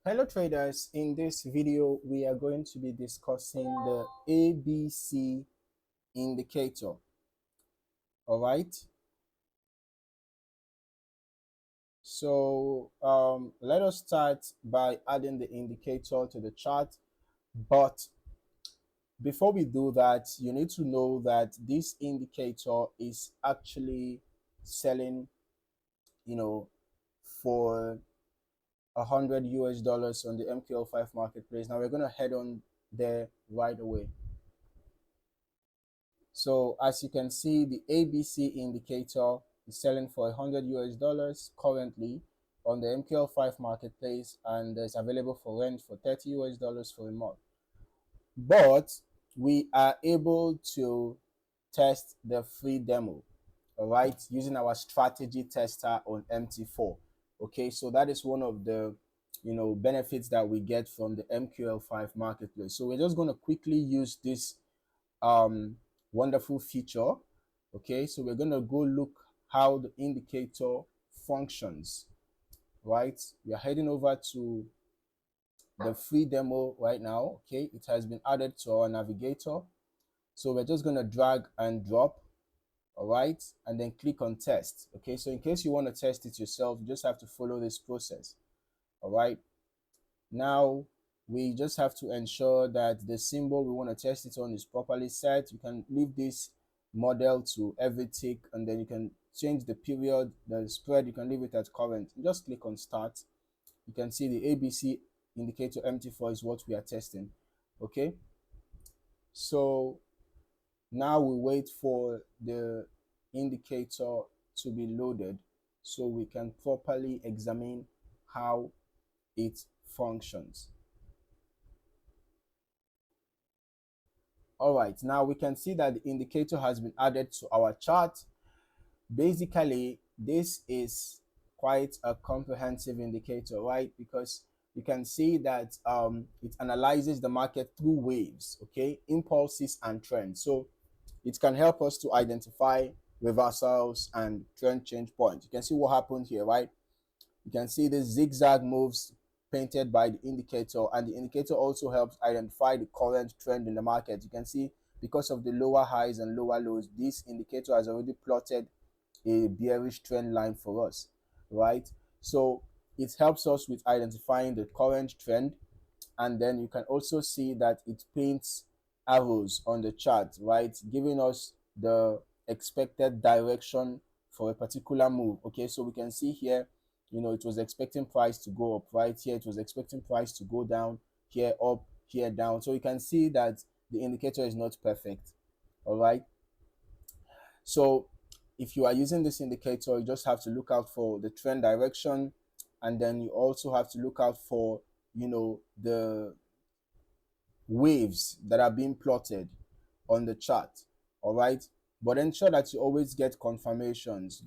Hello traders, in this video we are going to be discussing the ABC indicator. All right, so let us start by adding the indicator to the chart, but before we do that, you need to know that this indicator is actually selling, for 100 US dollars on the MT4 marketplace. Now we're going to head on there right away. So as you can see, the ABC indicator is selling for 100 US dollars currently on the MQL5 marketplace, and it's available for rent for 30 US dollars for a month. But we are able to test the free demo, all right, using our strategy tester on MT4. Okay, so that is one of the benefits that we get from the MQL5 marketplace. So we're just going to quickly use this wonderful feature. Okay, so we're going to go look how the indicator functions, right? We are heading over to the free demo right now. Okay, it has been added to our navigator, so we're just going to drag and drop, all right, and then click on test. Okay, so in case you want to test it yourself, you just have to follow this process. All right, now we just have to ensure that the symbol we want to test it on is properly set. You can leave this model to every tick, and then you can change the period, the spread, you can leave it at current. Just click on start. You can see the ABC indicator MT4 is what we are testing. Okay, so now we wait for the indicator to be loaded so we can properly examine how it functions. All right, now we can see that the indicator has been added to our chart. Basically, this is quite a comprehensive indicator, right? Because you can see that it analyzes the market through waves, okay, impulses and trends. So it can help us to identify reversals and trend change points. You can see what happened here, right? You can see the zigzag moves painted by the indicator, and the indicator also helps identify the current trend in the market. You can see because of the lower highs and lower lows, this indicator has already plotted a bearish trend line for us, right? So it helps us with identifying the current trend, and then you can also see that it paints arrows on the chart, right, giving us the expected direction for a particular move. Okay, so we can see here, it was expecting price to go up, right here it was expecting price to go down, here up, here down. So you can see that the indicator is not perfect. All right, so if you are using this indicator, you just have to look out for the trend direction, and then you also have to look out for the waves that are being plotted on the chart. All right, but ensure that you always get confirmations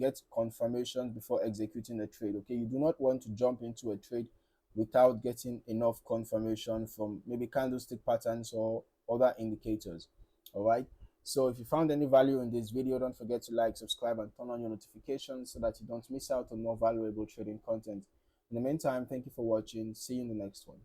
before executing the trade. Okay, you do not want to jump into a trade without getting enough confirmation from maybe candlestick patterns or other indicators. All right, so if you found any value in this video, don't forget to like, subscribe, and turn on your notifications so that you don't miss out on more valuable trading content. In the meantime, thank you for watching. See you in the next one.